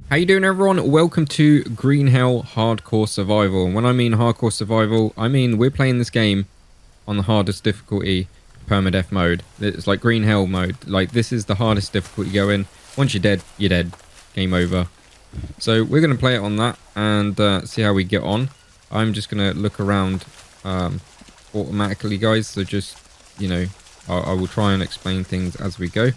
How you doing, everyone? Welcome to GreenHell Hardcore Survival. And when I mean Hardcore Survival, I mean we're playing this game on the hardest difficulty, permadeath mode. It's like GreenHell mode. Like, this is the hardest difficulty you go in. Once you're dead, you're dead. Game over. So we're going to play it on that and see how we get on. I'm just going to look around automatically, guys. So just, you know, I will try and explain things as we go.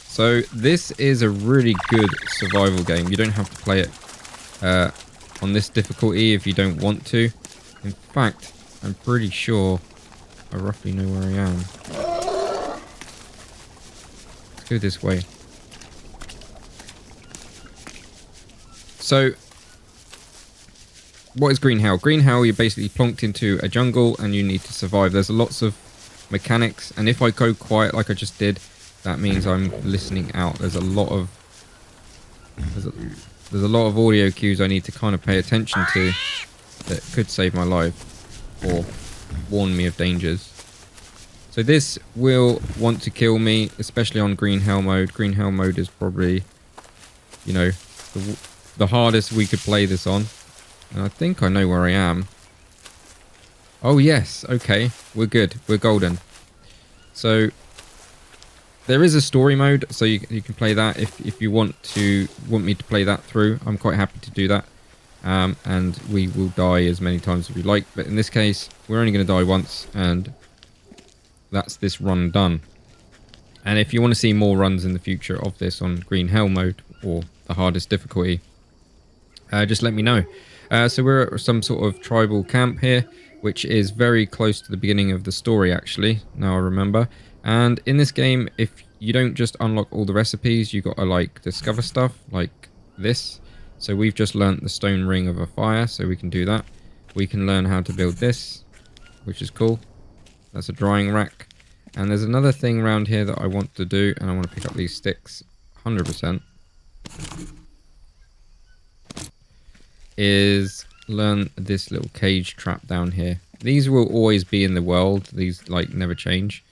So this is a really good survival game. You don't have to play it on this difficulty if you don't want to. In fact, I'm pretty sure I roughly know where I am. Let's go this way. So, what is GreenHell? GreenHell, you're basically plonked into a jungle and you need to survive. There's lots of mechanics, and if I go quiet like I just did, that means I'm listening out. There's a lot of audio cues I need to kind of pay attention to that could save my life or warn me of dangers. So this will want to kill me, especially on GreenHell mode. GreenHell mode is probably, you know, the hardest we could play this on. And I think I know where I am. Oh yes, okay, we're good. We're golden. So there is a story mode, so you can play that if you want me to play that through. I'm quite happy to do that, and we will die as many times as we like. But in this case, we're only going to die once, and that's this run done. And if you want to see more runs in the future of this on GreenHell mode or the hardest difficulty, just let me know. So we're at some sort of tribal camp here, which is very close to the beginning of the story, actually. Now I remember. And in this game, if you don't just unlock all the recipes, you got to like discover stuff like this. So we've just learnt the stone ring of a fire, so we can do that. We can learn how to build this, which is cool. That's a drying rack. And there's another thing around here that I want to do, and I want to pick up these sticks 100%. Is learn this little cage trap down here. These will always be in the world. These like never change.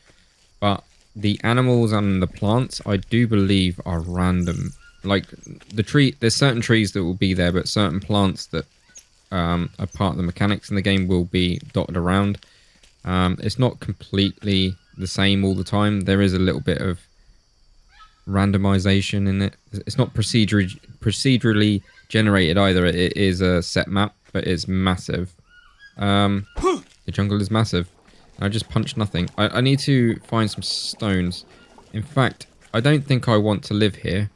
But the animals and the plants, I do believe, are random. Like the tree, there's certain trees that will be there, but certain plants that are part of the mechanics in the game will be dotted around. It's not completely the same all the time. There is a little bit of randomization in it. It's not procedurally generated either. It is a set map, but it's massive. The jungle is massive. I just punched nothing. I need to find some stones. In fact, I don't think I want to live here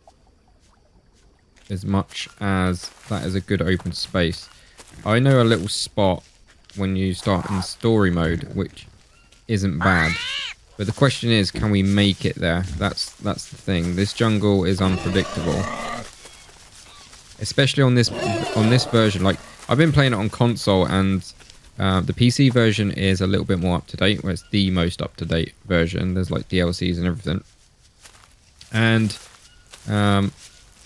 as much as that is a good open space. I know a little spot when you start in story mode, which isn't bad. But the question is, can we make it there? That's the thing. This jungle is unpredictable. Especially on this version. Like, I've been playing it on console, and the PC version is a little bit more up-to-date, where it's the most up-to-date version. There's like DLCs and everything. And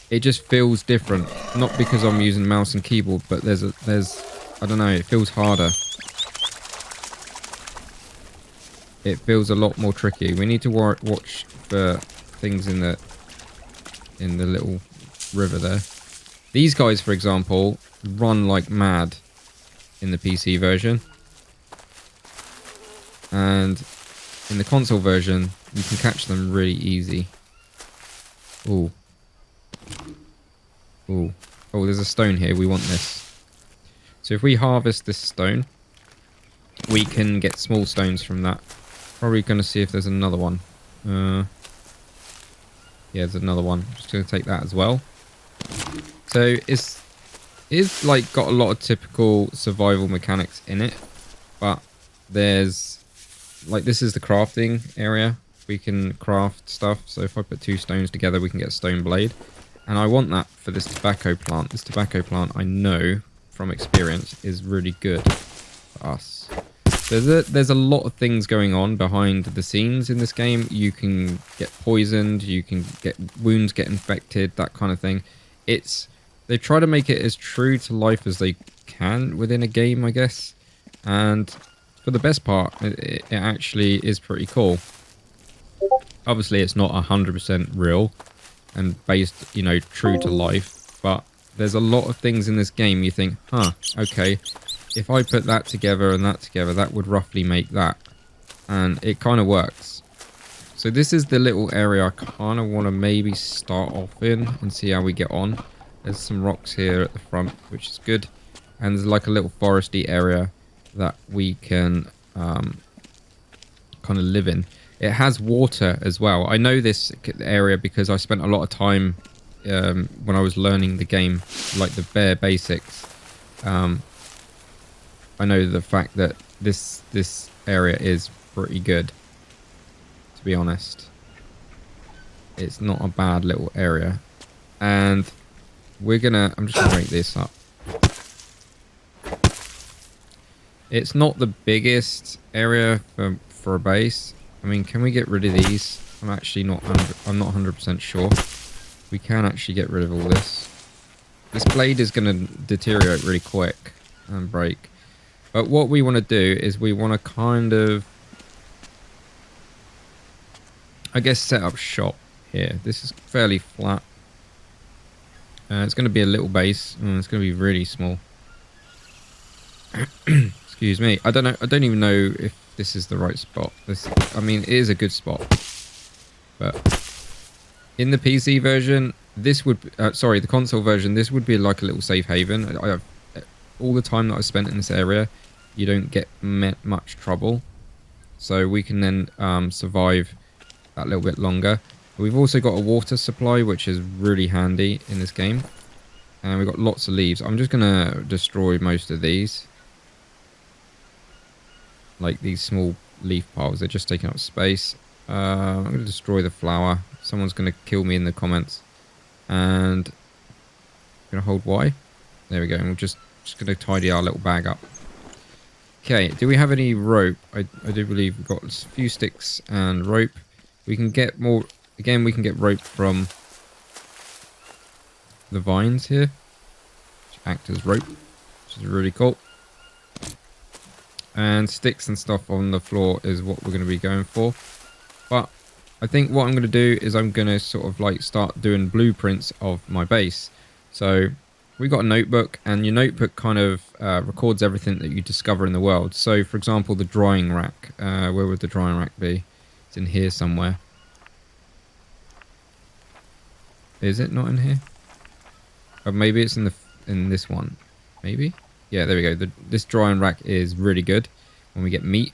it just feels different. Not because I'm using mouse and keyboard, but there's I don't know, it feels harder. It feels a lot more tricky. We need to watch for things in the little river there. These guys, for example, run like mad in the PC version, and in the console version you can catch them really easy. Oh, there's a stone here. We want this. So if we harvest this stone, we can get small stones from that. Probably going to see if there's another one. Yeah, there's another one. Just going to take that as well. So it's like got a lot of typical survival mechanics in it, but there's like, this is the crafting area. We can craft stuff. So if I put two stones together, we can get a stone blade, and I want that for this tobacco plant. This tobacco plant, I know from experience, is really good for us. There's a lot of things going on behind the scenes in this game. You can get poisoned, you can get wounds, get infected, that kind of thing. They try to make it as true to life as they can within a game, I guess. And for the best part, it actually is pretty cool. Obviously, it's not 100% real, and based, you know, true to life. But there's a lot of things in this game you think, huh, okay, if I put that together and that together, that would roughly make that. And it kind of works. So this is the little area I kind of want to maybe start off in and see how we get on. There's some rocks here at the front, which is good. And there's like a little foresty area that we can kind of live in. It has water as well. I know this area because I spent a lot of time when I was learning the game, like the bare basics. I know the fact that this area is pretty good, to be honest. It's not a bad little area. And I'm just gonna rate this up. It's not the biggest area for a base. I mean, can we get rid of these? I'm actually not 100% sure. We can actually get rid of all this. This blade is going to deteriorate really quick and break. But what we want to do is we want to kind of, I guess, set up shop here. This is fairly flat. It's going to be a little base. It's going to be really small. Excuse me. I don't know. I don't even know if this is the right spot. I mean, it is a good spot. But in the PC version, this would... sorry, the console version, this would be like a little safe haven. I have, all the time that I spent in this area, you don't get much trouble. So we can then survive that little bit longer. We've also got a water supply, which is really handy in this game. And we've got lots of leaves. I'm just going to destroy most of these. Like these small leaf piles, they're just taking up space. I'm going to destroy the flower. Someone's going to kill me in the comments. And I'm going to hold Y. There we go. And we're just going to tidy our little bag up. Okay, do we have any rope? I do believe we've got a few sticks and rope. We can get more... Again, we can get rope from the vines here, which act as rope, which is really cool. And sticks and stuff on the floor is what we're going to be going for. But I think what I'm going to do is I'm going to sort of like start doing blueprints of my base. So we got a notebook, and your notebook kind of records everything that you discover in the world. So for example, the drying rack. Where would the drying rack be? It's in here somewhere. Is it not in here? Or maybe it's in this one. Maybe? Yeah, there we go. This drying rack is really good when we get meat.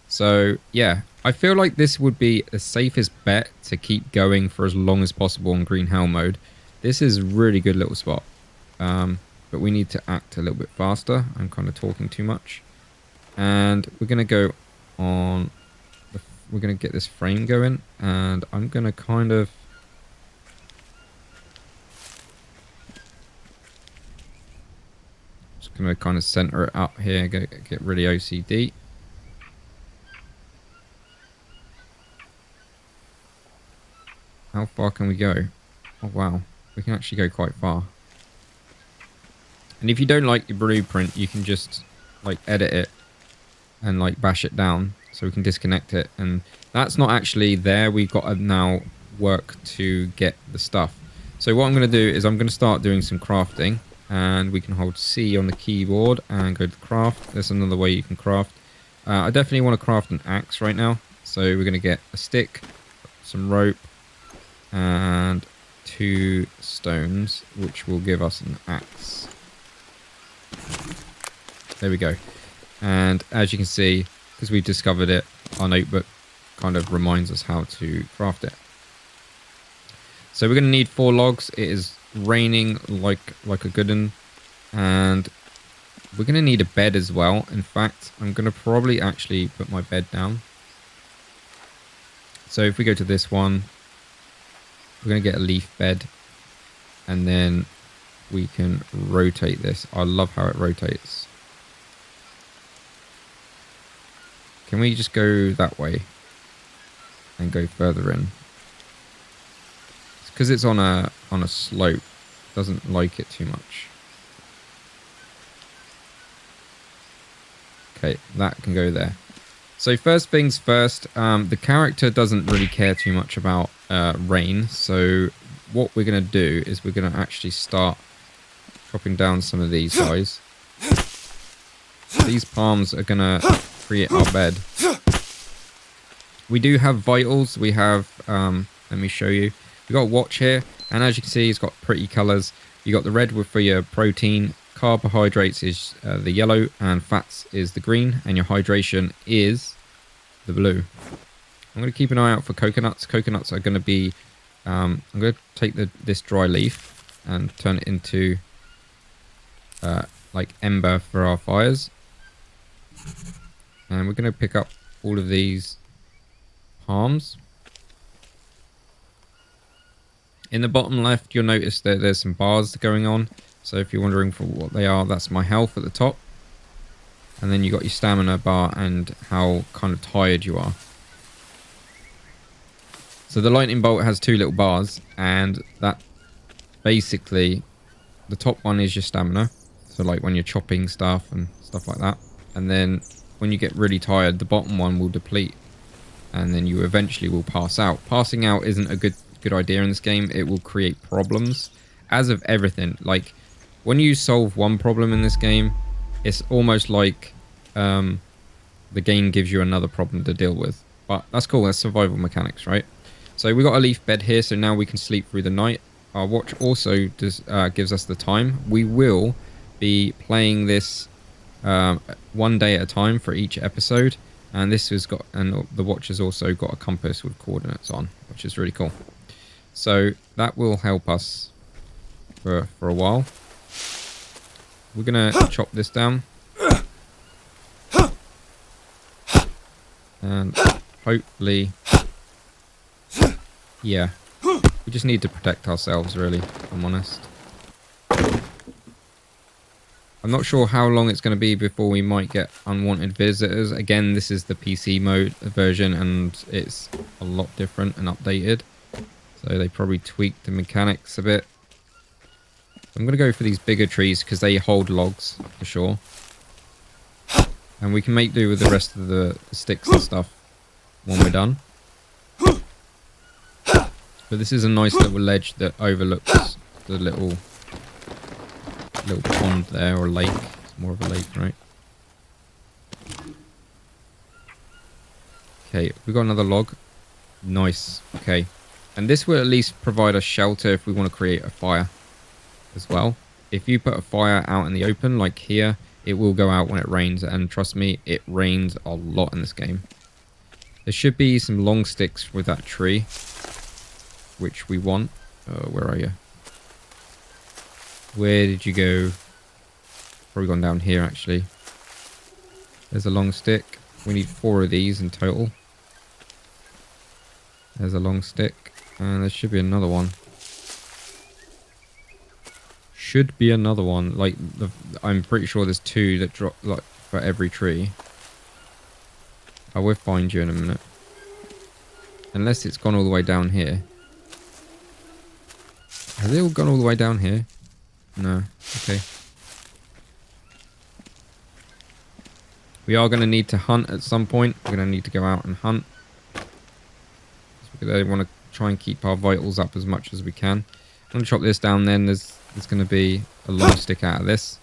So, yeah. I feel like this would be the safest bet to keep going for as long as possible on GreenHell mode. This is a really good little spot. But we need to act a little bit faster. I'm kind of talking too much. And we're going to go on... We're going to get this frame going. And I'm going to kind of... Going to kind of center it up here, get really OCD. How far can we go? Oh wow, we can actually go quite far. And if you don't like your blueprint, you can just like edit it and like bash it down so we can disconnect it. And that's not actually there. We've got to now work to get the stuff. So what I'm going to do is I'm going to start doing some crafting. And we can hold C on the keyboard and go to craft. There's another way you can craft. I definitely want to craft an axe right now. So we're going to get a stick, some rope, and 2 stones, which will give us an axe. There we go. And as you can see, because we've discovered it, our notebook kind of reminds us how to craft it. So we're going to need 4 logs. It is raining like a good one, and we're going to need a bed as well. In fact, I'm going to probably actually put my bed down. So if we go to this one, we're going to get a leaf bed, and then we can rotate this. I love how it rotates. Can we just go that way and go further in? Because it's on a slope, doesn't like it too much. Okay, that can go there. So first things first, the character doesn't really care too much about rain, so what we're going to do is we're going to actually start chopping down some of these guys. These palms are going to create our bed. We do have vitals. We have, let me show you. We've got a watch here, and as you can see, it's got pretty colors. You got the red for your protein, carbohydrates is the yellow, and fats is the green, and your hydration is the blue. I'm going to keep an eye out for coconuts. Coconuts are going to be, I'm going to take this dry leaf and turn it into like ember for our fires. And we're going to pick up all of these palms. In the bottom left, you'll notice that there's some bars going on. So if you're wondering for what they are, that's my health at the top. And then you got your stamina bar and how kind of tired you are. So the lightning bolt has 2 little bars, and that basically, the top one is your stamina. So like when you're chopping stuff and stuff like that. And then when you get really tired, the bottom one will deplete. And then you eventually will pass out. Passing out isn't a good idea in this game. It will create problems. As of everything, like when you solve one problem in this game, it's almost like the game gives you another problem to deal with. But that's cool. That's survival mechanics, right? So we got a leaf bed here, so now we can sleep through the night. Our watch also gives us the time. We will be playing this one day at a time for each episode, and this has got, and the watch has also got a compass with coordinates on, which is really cool. So that will help us for a while. We're gonna chop this down, and hopefully, yeah, we just need to protect ourselves, really, if I'm honest. I'm not sure how long it's going to be before we might get unwanted visitors. Again, this is the PC mode version, and it's a lot different and updated. So they probably tweaked the mechanics a bit. I'm going to go for these bigger trees because they hold logs for sure. And we can make do with the rest of the sticks and stuff when we're done. But this is a nice little ledge that overlooks the little pond there, or lake. It's more of a lake, right? Okay, we got another log. Nice. Okay. And this will at least provide us shelter if we want to create a fire as well. If you put a fire out in the open, like here, it will go out when it rains. And trust me, it rains a lot in this game. There should be some long sticks with that tree, which we want. Where are you? Where did you go? Probably gone down here, actually. There's a long stick. We need 4 of these in total. There's a long stick. And there should be another one. Should be another one. Like, I'm pretty sure there's 2 that drop, like, for every tree. I will find you in a minute. Unless it's gone all the way down here. Have they all gone all the way down here? No. Okay. We are going to need to hunt at some point. We're going to need to go out and hunt. We want to try and keep our vitals up as much as we can. I'm going to chop this down then. There's going to be a long stick out of this.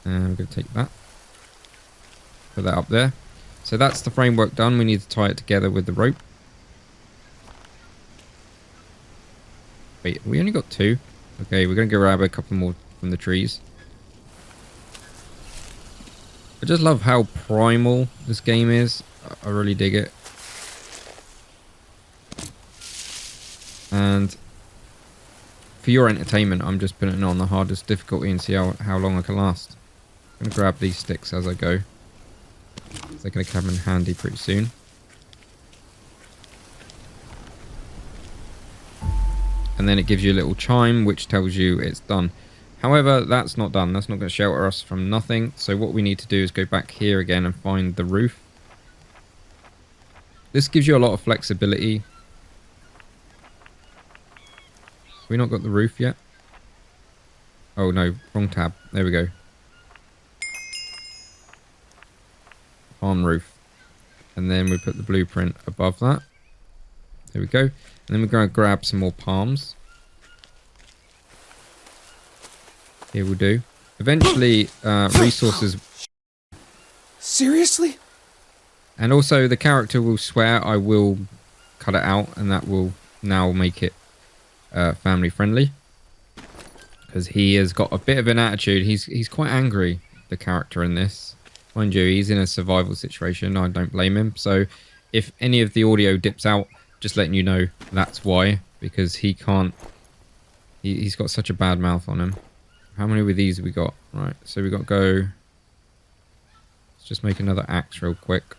And we're going to take that. Put that up there. So that's the framework done. We need to tie it together with the rope. Wait, we only got 2. Okay, we're going to go grab a couple more from the trees. I just love how primal this game is. I really dig it. And for your entertainment, I'm just putting it on the hardest difficulty and see how long I can last. I'm going to grab these sticks as I go. They're going to come in handy pretty soon. And then it gives you a little chime which tells you it's done. However, that's not done. That's not going to shelter us from nothing. So what we need to do is go back here again and find the roof. This gives you a lot of flexibility. Have we not got the roof yet? Oh no, wrong tab. There we go. barn roof. And then we put the blueprint above that. There we go. And then we're going to grab some more palms. Here we'll do. Eventually, resources... Seriously? And also, the character will swear. I will cut it out, and that will now make it family friendly. Because he has got a bit of an attitude. He's quite angry, the character in this. Mind you, he's in a survival situation. I don't blame him. So if any of the audio dips out, just letting you know that's why. Because he can't... He's got such a bad mouth on him. How many of these have we got? Right, so we got to go... Let's just make another axe real quick.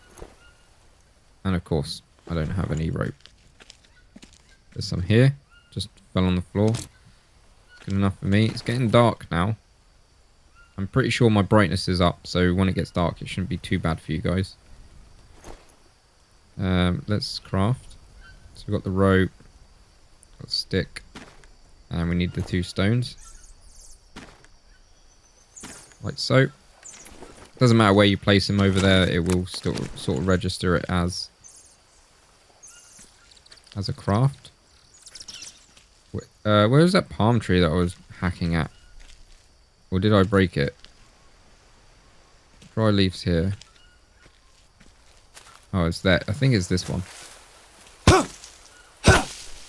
And of course, I don't have any rope. There's some here. Just fell on the floor. Good enough for me. It's getting dark now. I'm pretty sure my brightness is up, so when it gets dark, it shouldn't be too bad for you guys. Let's craft. So we've got the rope, got the stick, and we need the 2 stones. Like so. Doesn't matter where you place them over there, it will still sort of register it as a craft. Where is that palm tree that I was hacking at? Or did I break it? Dry leaves here. Oh, it's that. I think it's this one.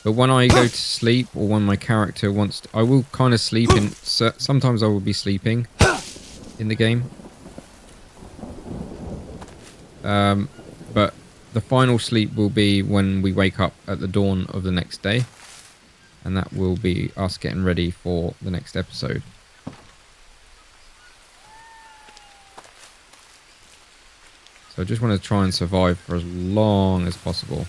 But when I go to sleep, or when my character wants to... I will kind of sleep in... Sometimes I will be sleeping in the game. But the final sleep will be when we wake up at the dawn of the next day. And that will be us getting ready for the next episode. So I just want to try and survive for as long as possible.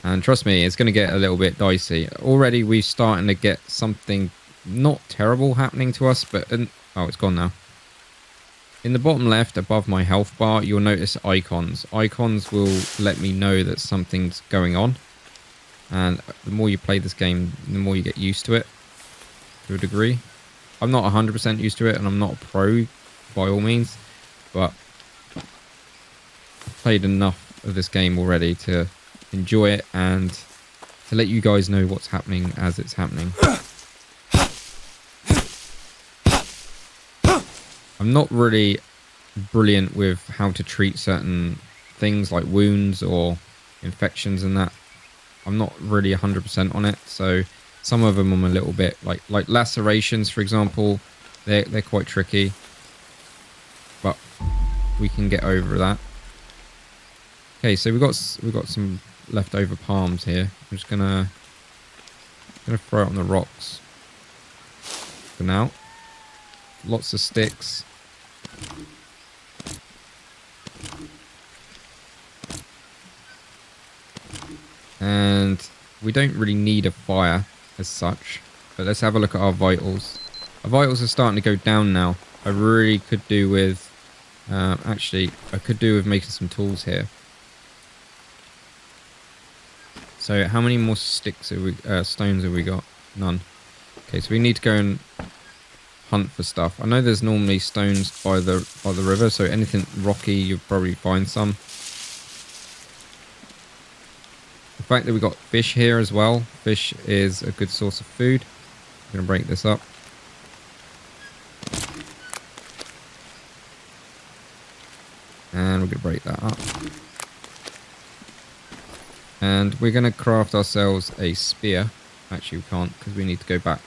And trust me, it's going to get a little bit dicey. Already we're starting to get something not terrible happening to us, but... oh, it's gone now. In the bottom left, above my health bar, you'll notice icons. Icons will let me know that something's going on. And the more you play this game, the more you get used to it, to a degree. I'm not 100% used to it, and I'm not a pro, by all means. But I've played enough of this game already to enjoy it and to let you guys know what's happening as it's happening. I'm not really brilliant with how to treat certain things like wounds or infections and that. I'm not really 100% on it, so some of them I'm a little bit like lacerations, for example. They're quite tricky, but we can get over that. Okay, so we've got some leftover palms here. I'm just gonna throw it on the rocks for now. Lots of sticks. And we don't really need a fire as such. But let's have a look at our vitals. Our vitals are starting to go down now. I really could do with... actually, I could do with making some tools here. So how many more sticks have we... stones have we got? None. Okay, so we need to go and hunt for stuff. I know there's normally stones by the river, so anything rocky you'll probably find some. The fact that we got fish here as well. Fish is a good source of food. I'm going to break this up. And we're going to break that up. And we're going to craft ourselves a spear. Actually, we can't because we need to go back.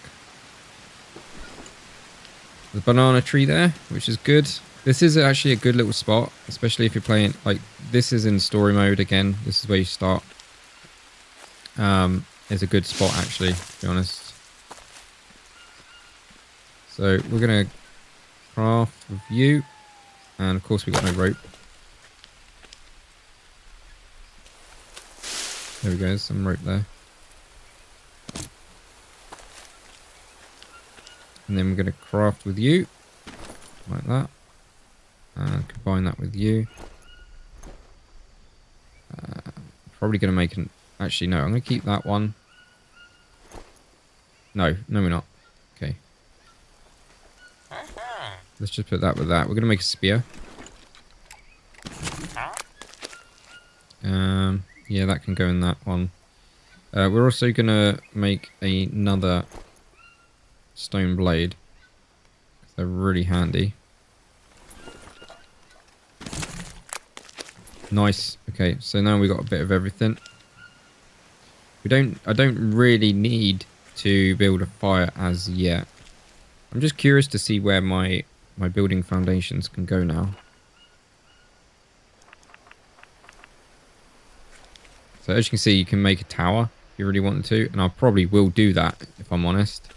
There's a banana tree there, which is good. This is actually a good little spot, especially if you're playing... like, this is in story mode again. This is where you start. It's a good spot, actually, to be honest. So we're going to craft with you. And of course we got no rope. There we go, some rope there. And then we're going to craft with you. Like that. And combine that with you. Probably going to make an... actually, no, I'm going to keep that one. No, we're not. Okay. Let's just put that with that. We're going to make a spear. Yeah, that can go in that one. We're also going to make another stone blade. They're really handy. Nice. Okay, so now we got a bit of everything. I don't really need to build a fire as yet. I'm just curious to see where my building foundations can go now. So as you can see, you can make a tower if you really wanted to, and I probably will do that if I'm honest.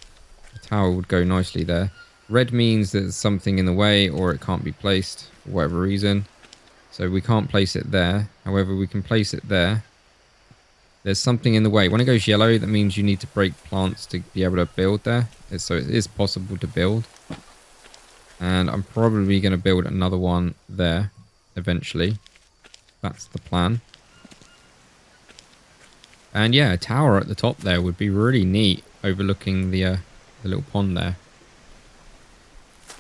The tower would go nicely there. Red means there's something in the way or it can't be placed for whatever reason. So we can't place it there. However, we can place it there. There's something in the way. When it goes yellow, that means you need to break plants to be able to build there. So it is possible to build. And I'm probably going to build another one there eventually. That's the plan. And yeah, a tower at the top there would be really neat, overlooking the little pond there.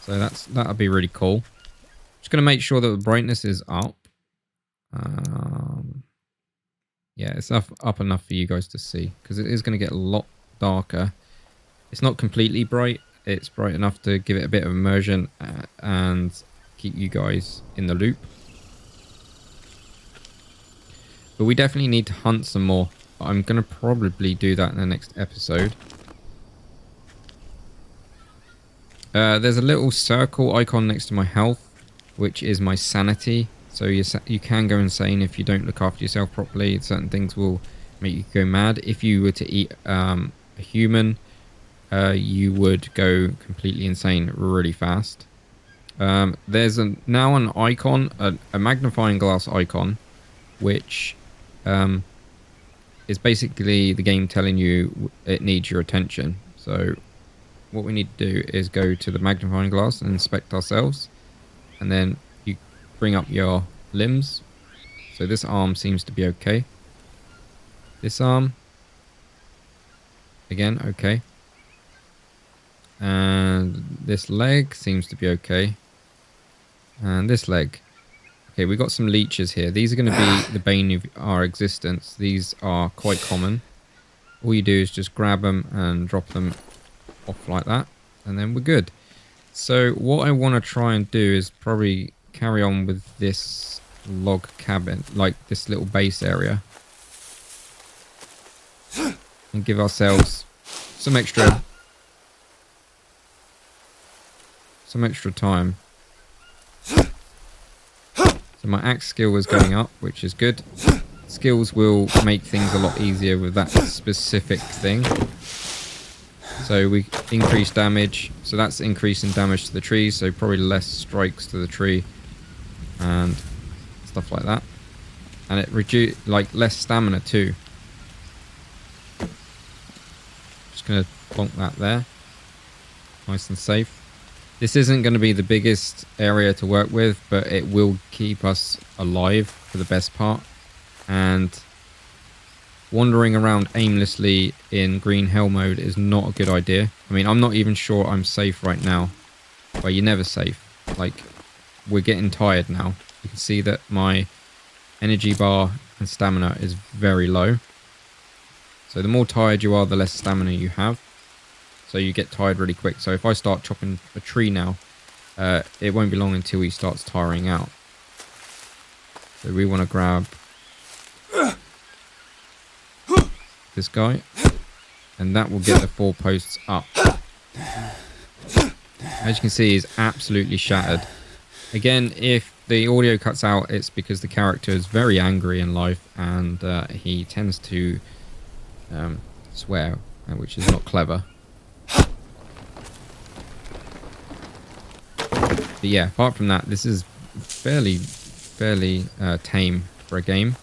So that'll be really cool. Just going to make sure that the brightness is up. Yeah, it's up enough for you guys to see, because it is going to get a lot darker. It's not completely bright. It's bright enough to give it a bit of immersion and keep you guys in the loop. But we definitely need to hunt some more. I'm going to probably do that in the next episode. There's a little circle icon next to my health, which is my sanity. So you can go insane if you don't look after yourself properly. Certain things will make you go mad. If you were to eat a human, you would go completely insane really fast. There's now an icon, a magnifying glass icon, which is basically the game telling you it needs your attention. So what we need to do is go to the magnifying glass and inspect ourselves, and then you bring up your limbs. So this arm seems to be okay. This arm, again, okay. And this leg seems to be okay. And this leg. Okay, we've got some leeches here. These are going to be the bane of our existence. These are quite common. All you do is just grab them and drop them off like that, and then we're good. So what I want to try and do is probably carry on with this log cabin, like this little base area, and give ourselves some extra time. So my axe skill is going up, which is good. Skills will make things a lot easier with that specific thing. So we increase damage. So that's increasing damage to the trees. So probably less strikes to the tree and stuff like that. And it reduce less stamina too. Just gonna bonk that there. Nice and safe. This isn't going to be the biggest area to work with, but it will keep us alive for the best part. And wandering around aimlessly in GreenHell mode is not a good idea. I mean, I'm not even sure I'm safe right now. Well, you're never safe. Like, we're getting tired now. You can see that my energy bar and stamina is very low. So the more tired you are, the less stamina you have. So you get tired really quick. So if I start chopping a tree now, it won't be long until he starts tiring out. So we want to grab this guy, and that will get the 4 posts up. As you can see, he's absolutely shattered. Again, if the audio cuts out, it's because the character is very angry in life, and he tends to swear, which is not clever. But yeah, apart from that, this is fairly tame for a game.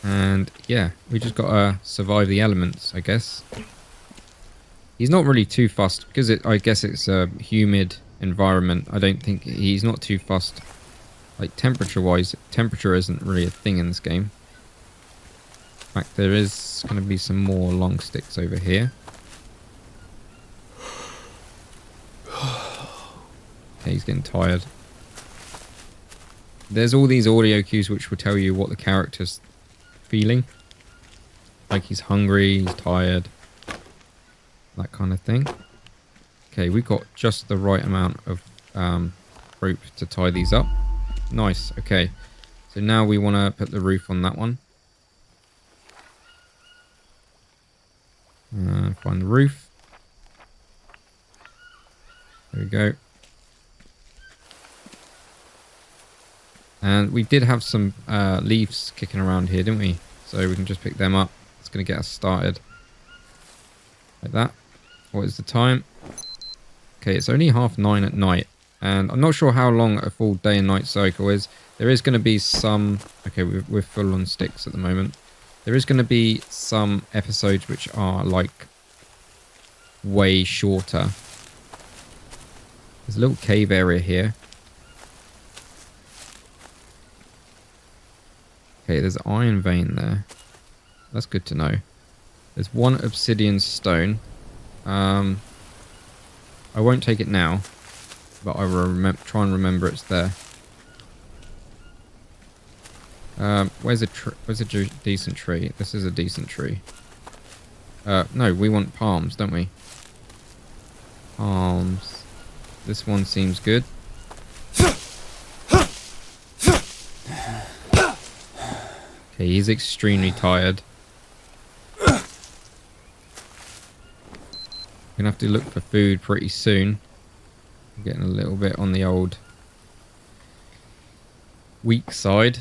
And yeah, we just gotta survive the elements, I guess. He's not really too fussed because I guess it's a humid environment. I don't think he's not too fussed. Like temperature-wise, temperature isn't really a thing in this game. In fact, there is going to be some more long sticks over here. Okay, he's getting tired. there's all these audio cues which will tell you what the character's feeling. Like he's hungry, he's tired, that kind of thing. Okay, we've got just the right amount of rope to tie these up. Nice, okay. So now we want to put the roof on that one. Find the roof. There we go. And we did have some leaves kicking around here, didn't we? So we can just pick them up. It's going to get us started. Like that. What is the time? Okay, it's only 9:30 at night. And I'm not sure how long a full day and night cycle is. There is going to be some... Okay, we're full on sticks at the moment. There is going to be some episodes which are like way shorter. There's a little cave area here. Okay, there's an iron vein there. That's good to know. There's one obsidian stone. I won't take it now, but I will try and remember it's there. Where's a decent tree? This is a decent tree. No, we want palms, don't we? Palms. This one seems good. Okay, he's extremely tired. We're gonna have to look for food pretty soon. I'm getting a little bit on the old weak side.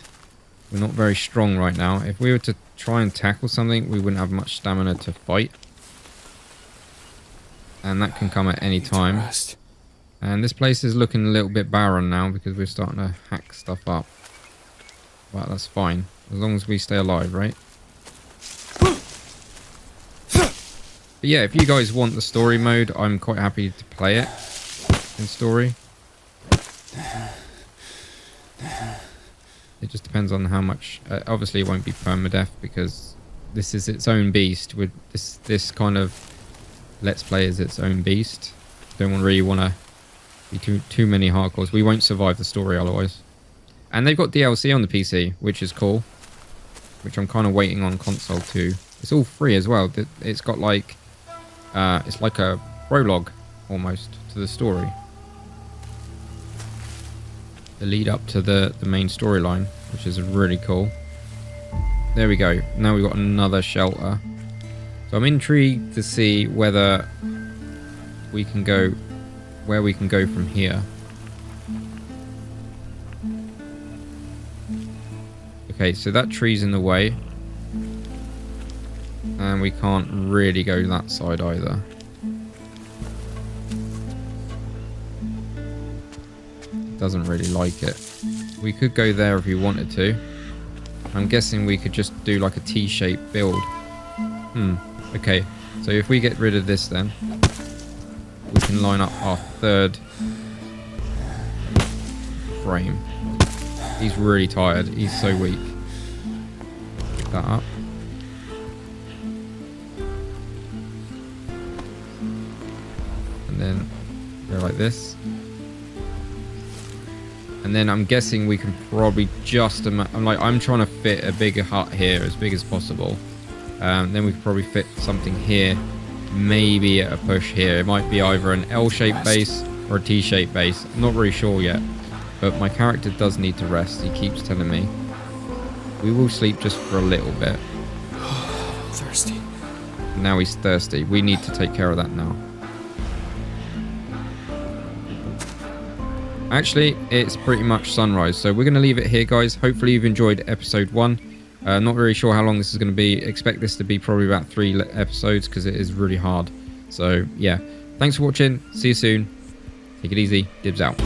We're not very strong right now. If we were to try and tackle something, we wouldn't have much stamina to fight. And that can come at any time. And this place is looking a little bit barren now because we're starting to hack stuff up. But that's fine. As long as we stay alive, right? But yeah, if you guys want the story mode, I'm quite happy to play it in story. It just depends on how much... obviously it won't be permadeath because this is its own beast. With this kind of Let's Play is its own beast. Don't really want to be too many hardcores. We won't survive the story otherwise. And they've got DLC on the PC, which is cool. Which I'm kind of waiting on console too. It's all free as well. It's got like... it's like a prologue almost to the story. The lead up to the main storyline, which is really cool. There we go. Now we've got another shelter. So I'm intrigued to see whether we can go... where we can go from here. Okay, so that tree's in the way. And we can't really go that side either. Doesn't really like it. We could go there if we wanted to. I'm guessing we could just do like a T-shaped build. Okay, so if we get rid of this then, we can line up our third frame. He's really tired. He's so weak. Pick that up. And then go like this. And then I'm guessing we can probably just... I'm trying to fit a bigger hut here, as big as possible. Then we could probably fit something here. Maybe at a push here. It might be either an L-shaped base or a T-shaped base. I'm not really sure yet. But my character does need to rest. He keeps telling me. We will sleep just for a little bit. Thirsty. Now he's thirsty. We need to take care of that now. Actually, it's pretty much sunrise, so we're going to leave it here, guys. Hopefully you've enjoyed episode 1. Not really sure how long this is going to be. Expect this to be probably about 3 episodes because it is really hard. So, yeah. Thanks for watching. See you soon. Take it easy. Dibs out.